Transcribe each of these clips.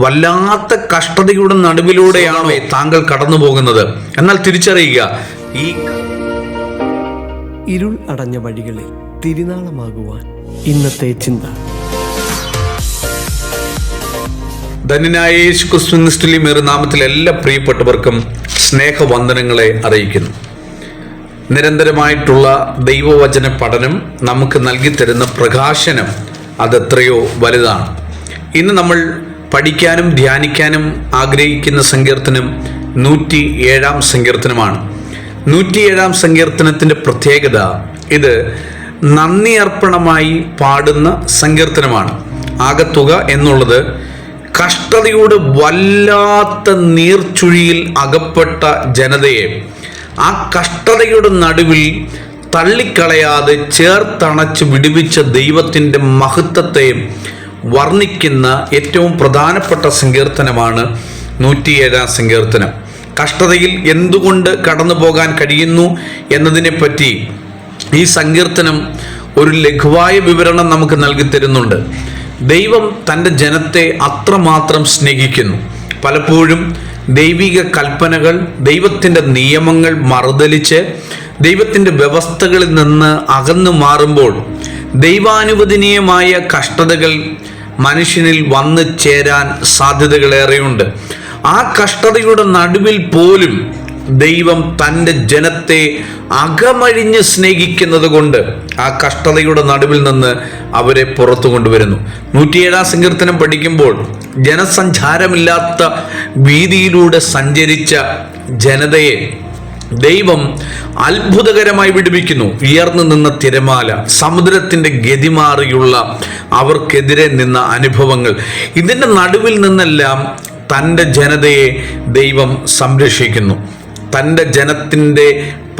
വല്ലാത്ത കഷ്ടതയുടെ നടുവിലൂടെയാണോ താങ്കൾ കടന്നു പോകുന്നത്? എന്നാൽ തിരിച്ചറിയുക, ഈ ഇരുൾ അടഞ്ഞ വഴികളിൽ തിരുനാളമാകുവാൻ ഇന്നത്തെ ചിന്ത. ധന്യനായ യേശു ക്രിസ്തുവിന്റെ നാമത്തിൽ എല്ലാ പ്രിയപ്പെട്ടവർക്കും സ്നേഹവന്ദനങ്ങളെ അറിയിക്കുന്നു. നിരന്തരമായിട്ടുള്ള ദൈവവചന പഠനം നമുക്ക് നൽകിത്തരുന്ന പ്രകാശനം അതെത്രയോ വലുതാണ്. ഇന്ന് നമ്മൾ പഠിക്കാനും ധ്യാനിക്കാനും ആഗ്രഹിക്കുന്ന സങ്കീർത്തനം 107 സങ്കീർത്തനമാണ്. 107 സങ്കീർത്തനത്തിൻ്റെ പ്രത്യേകത, ഇത് നന്ദി അർപ്പണമായി പാടുന്ന സങ്കീർത്തനമാണ്. ആകത്തുക എന്നുള്ളത് കഷ്ടതയുടെ വല്ലാത്ത നീർച്ചുഴിയിൽ അകപ്പെട്ട ജനതയെ ആ കഷ്ടതയുടെ നടുവിൽ തള്ളിക്കളയാതെ ചേർത്തണച്ച് വിടുവിച്ച ദൈവത്തിൻ്റെ മഹത്വത്തെ വർണ്ണിക്കുന്ന ഏറ്റവും പ്രധാനപ്പെട്ട സങ്കീർത്തനമാണ് 107 സങ്കീർത്തനം. കഷ്ടതയിൽ എന്തുകൊണ്ട് കടന്നു പോകാൻ കഴിയുന്നു എന്നതിനെപ്പറ്റി ഈ സങ്കീർത്തനം ഒരു ലഘുവായ വിവരണം നമുക്ക് നൽകി തരുന്നുണ്ട്. ദൈവം തൻ്റെ ജനത്തെ അത്രമാത്രം സ്നേഹിക്കുന്നു. പലപ്പോഴും ദൈവിക കൽപ്പനകൾ, ദൈവത്തിൻ്റെ നിയമങ്ങൾ മറുതലിച്ച് ദൈവത്തിൻ്റെ വ്യവസ്ഥകളിൽ നിന്ന് അകന്നു മാറുമ്പോൾ ദൈവാനുവദനീയമായ കഷ്ടതകൾ മനുഷ്യനിൽ വന്നു ചേരാൻ സാധ്യതകളേറെയുണ്ട്. ആ കഷ്ടതയുടെ നടുവിൽ പോലും ദൈവം തൻ്റെ ജനത്തെ അകമഴിഞ്ഞ് സ്നേഹിക്കുന്നത് കൊണ്ട് ആ കഷ്ടതയുടെ നടുവിൽ നിന്ന് അവരെ പുറത്തു കൊണ്ടുവരുന്നു. 107 സങ്കീർത്തനം പഠിക്കുമ്പോൾ ജനസഞ്ചാരമില്ലാത്ത വീതിയിലൂടെ സഞ്ചരിച്ച ജനതയെ ദൈവം അത്ഭുതകരമായി വിടുവിക്കുന്നു. ഉയർന്നു നിന്ന തിരമാല, സമുദ്രത്തിൻ്റെ ഗതിമാറിയുള്ള അവർക്കെതിരെ നിന്ന അനുഭവങ്ങൾ, ഇതിൻ്റെ നടുവിൽ നിന്നെല്ലാം തൻ്റെ ജനതയെ ദൈവം സംരക്ഷിക്കുന്നു. തൻ്റെ ജനത്തിൻ്റെ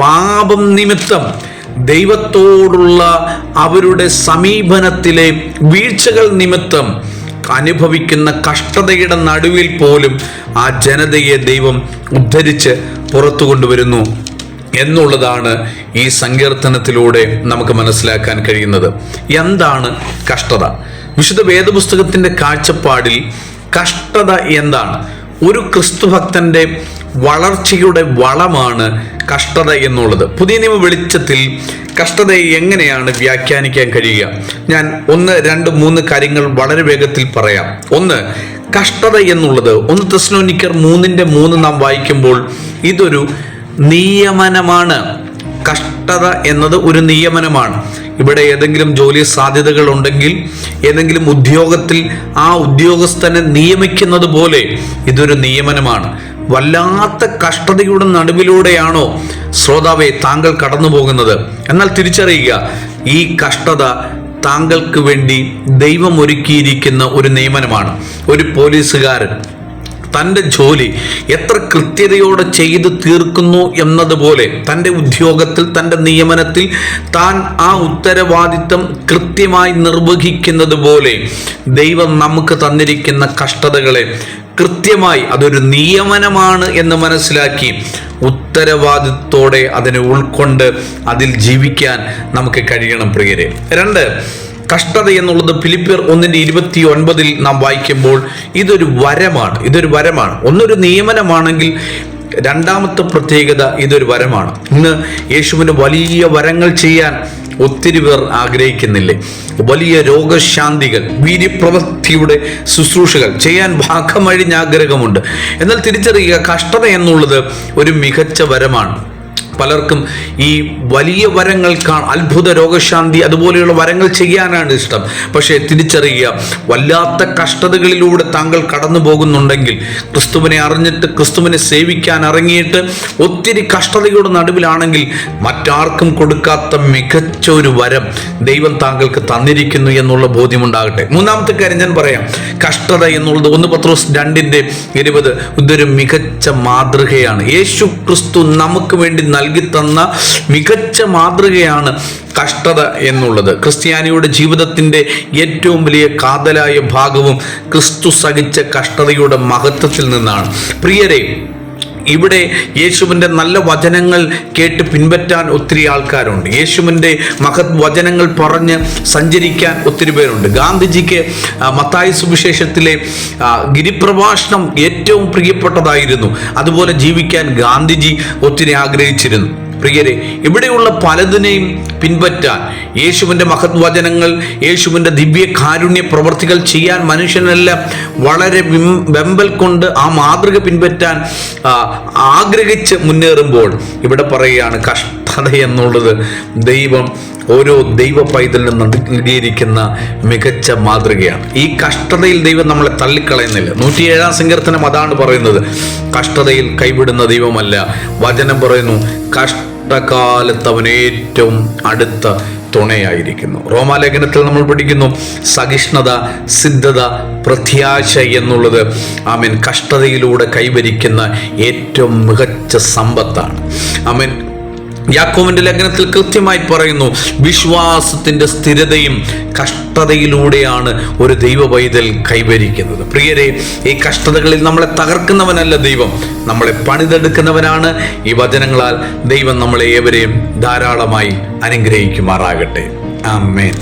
പാപം നിമിത്തം ദൈവത്തോടുള്ള അവരുടെ സമീപനത്തിലെ വീഴ്ചകൾ നിമിത്തം അനുഭവിക്കുന്ന കഷ്ടതയുടെ നടുവിൽ പോലും ആ ജനതയെ ദൈവം ഉദ്ധരിച്ച് പുറത്തു കൊണ്ടുവരുന്നു എന്നുള്ളതാണ് ഈ സങ്കീർത്തനത്തിലൂടെ നമുക്ക് മനസ്സിലാക്കാൻ കഴിയുന്നത്. എന്താണ് കഷ്ടത? വിശുദ്ധ വേദപുസ്തകത്തിൻ്റെ കാഴ്ചപ്പാടിൽ കഷ്ടത എന്താണ്? ഒരു ക്രിസ്തുഭക്തൻ്റെ വളർച്ചയുടെ വളമാണ് കഷ്ടത എന്നുള്ളത്. പുതിയ നിയമ വെളിച്ചത്തിൽ കഷ്ടതയെ എങ്ങനെയാണ് വ്യാഖ്യാനിക്കാൻ കഴിയുക? ഞാൻ 1, 2, 3 കാര്യങ്ങൾ വളരെ വേഗത്തിൽ പറയാം. ഒന്ന്, കഷ്ടത എന്നുള്ളത് 1 തെസ്സലോനിക്കർ 3:3 നാം വായിക്കുമ്പോൾ ഇതൊരു നിയമനമാണ്. കഷ്ടത എന്നത് ഒരു നിയമനമാണ്. ഇവിടെ ഏതെങ്കിലും ജോലി സാധ്യതകൾ ഉണ്ടെങ്കിൽ, ഏതെങ്കിലും ഉദ്യോഗത്തിൽ ആ ഉദ്യോഗസ്ഥനെ നിയമിക്കുന്നത് പോലെ ഇതൊരു നിയമനമാണ്. വല്ലാത്ത കഷ്ടതയുടെ നടുവിലൂടെയാണോ ശ്രോതാവെ താങ്കൾ കടന്നു പോകുന്നത്? എന്നാൽ തിരിച്ചറിയുക, ഈ കഷ്ടത താങ്കൾക്ക് വേണ്ടി ദൈവം ഒരുക്കിയിരിക്കുന്ന ഒരു നിയമനമാണ്. ഒരു പോലീസുകാരൻ തൻ്റെ ജോലി എത്ര കൃത്യതയോടെ ചെയ്തു തീർക്കുന്നു എന്നതുപോലെ തൻ്റെ ഉദ്യോഗത്തിൽ, തൻ്റെ നിയമനത്തിൽ താൻ ആ ഉത്തരവാദിത്തം കൃത്യമായി നിർവഹിക്കുന്നത് പോലെ ദൈവം നമുക്ക് തന്നിരിക്കുന്ന കഷ്ടതകളെ കൃത്യമായി അതൊരു നിയമനമാണ് എന്ന് മനസ്സിലാക്കി ഉത്തരവാദിത്തോടെ അതിനെ ഉൾക്കൊണ്ട് അതിൽ ജീവിക്കാൻ നമുക്ക് കഴിയണം പ്രിയരെ. 2, കഷ്ടത എന്നുള്ളത് ഫിലിപ്പിയർ 1:29 നാം വായിക്കുമ്പോൾ ഇതൊരു വരമാണ്. ഒന്നൊരു നിയമനമാണെങ്കിൽ രണ്ടാമത്തെ പ്രത്യേകത ഇതൊരു വരമാണ്. ഇന്ന് യേശുവിന് വലിയ വരങ്ങൾ ചെയ്യാൻ ഒത്തിരി പേർ ആഗ്രഹിക്കുന്നില്ലേ? വലിയ രോഗശാന്തികൾ, വീര്യപ്രവൃത്തിയുടെ ശുശ്രൂഷകൾ ചെയ്യാൻ ഭാഗമഴിഞ്ഞ ആഗ്രഹമുണ്ട്. എന്നാൽ തിരിച്ചറിയുക, കഷ്ടത എന്നുള്ളത് ഒരു മികച്ച വരമാണ്. പലർക്കും ഈ വലിയ വരങ്ങൾക്കാൾ അത്ഭുത രോഗശാന്തി അതുപോലെയുള്ള വരങ്ങൾ ചെയ്യാനാണ് ഇഷ്ടം. പക്ഷേ തിരിച്ചറിയുക, വല്ലാത്ത കഷ്ടതകളിലൂടെ താങ്കൾ കടന്നു പോകുന്നുണ്ടെങ്കിൽ, ക്രിസ്തുവിനെ അറിഞ്ഞിട്ട് ക്രിസ്തുവിനെ സേവിക്കാൻ ഇറങ്ങിയിട്ട് ഒത്തിരി കഷ്ടതയുടെ നടുവിലാണെങ്കിൽ മറ്റാർക്കും കൊടുക്കാത്ത മികച്ച ഒരു വരം ദൈവം താങ്കൾക്ക് തന്നിരിക്കുന്നു എന്നുള്ള ബോധ്യമുണ്ടാകട്ടെ. മൂന്നാമത്തെ കാര്യം ഞാൻ പറയാം. കഷ്ടത എന്നുള്ളത് 1 പത്രോസ് 2:20 ഇതൊരു മികച്ച മാതൃകയാണ്. യേശു ക്രിസ്തു നമുക്ക് വേണ്ടി നൽകി തന്ന മികച്ച മാതൃകയാണ് കഷ്ടത എന്നുള്ളത്. ക്രിസ്ത്യാനിയുടെ ജീവിതത്തിൻ്റെ ഏറ്റവും വലിയ കാതലായ ഭാഗവും ക്രിസ്തു സഹിച്ച കഷ്ടതയുടെ മഹത്വത്തിൽ നിന്നാണ്. പ്രിയരെ, ഇവിടെ യേശുവിൻ്റെ നല്ല വചനങ്ങൾ കേട്ട് പിൻപറ്റാൻ ഒത്തിരി ആൾക്കാരുണ്ട്. യേശുവിൻ്റെ മഹത് വചനങ്ങൾ പറഞ്ഞ് സഞ്ചരിക്കാൻ ഒത്തിരി പേരുണ്ട്. ഗാന്ധിജിക്ക് മത്തായി സുവിശേഷത്തിലെ ഗിരിപ്രഭാഷണം ഏറ്റവും പ്രിയപ്പെട്ടതായിരുന്നു. അതുപോലെ ജീവിക്കാൻ ഗാന്ധിജി ഒത്തിരി ആഗ്രഹിച്ചിരുന്നു. പ്രിയരെ, ഇവിടെയുള്ള പലതിനെയും പിൻപറ്റാൻ, യേശുവിൻ്റെ മഹത് വചനങ്ങൾ, യേശുവിൻ്റെ ദിവ്യ കാരുണ്യ പ്രവർത്തികൾ ചെയ്യാൻ മനുഷ്യനെല്ലാം വളരെ വെമ്പൽ കൊണ്ട് ആ മാതൃക പിൻപറ്റാൻ ആഗ്രഹിച്ച് മുന്നേറുമ്പോൾ ഇവിടെ പറയുകയാണ്, കഷ്ടത എന്നുള്ളത് ദൈവം ഓരോ ദൈവ പൈതലിനും നൽകിയിരിക്കുന്ന മികച്ച മാതൃകയാണ്. ഈ കഷ്ടതയിൽ ദൈവം നമ്മളെ തള്ളിക്കളയുന്നില്ല. 107-ാം സങ്കീർത്തനം അതാണ് പറയുന്നത്. കഷ്ടതയിൽ കൈവിടുന്ന ദൈവമല്ല. വചനം പറയുന്നു, കഷ്ടകാലത്ത് അവൻ ഏറ്റവും അടുത്ത തുണയായിരിക്കുന്നു. റോമാലേഖനത്തിൽ നമ്മൾ പഠിക്കുന്നു, സഹിഷ്ണുത, സിദ്ധത, പ്രത്യാശ എന്നുള്ളത് ആമേൻ കഷ്ടതയിലൂടെ കൈവരിക്കുന്ന ഏറ്റവും മികച്ച സമ്പത്താണ്. ആമേൻ യാക്കോബിന്റെ ലേഖനത്തിൽ കൃത്യമായി പറയുന്നു, വിശ്വാസത്തിന്റെ സ്ഥിരതയും കഷ്ടതയിലൂടെയാണ് ഒരു ദൈവ പൈതൽ കൈവരിക്കുന്നത്. പ്രിയരെ, ഈ കഷ്ടതകളിൽ നമ്മളെ തകർക്കുന്നവനല്ല ദൈവം, നമ്മളെ പണിതെടുക്കുന്നവനാണ്. ഈ വചനങ്ങളാൽ ദൈവം നമ്മളെ ഏവരെയും ധാരാളമായി അനുഗ്രഹിക്കുമാറാകട്ടെ. ആമേൻ.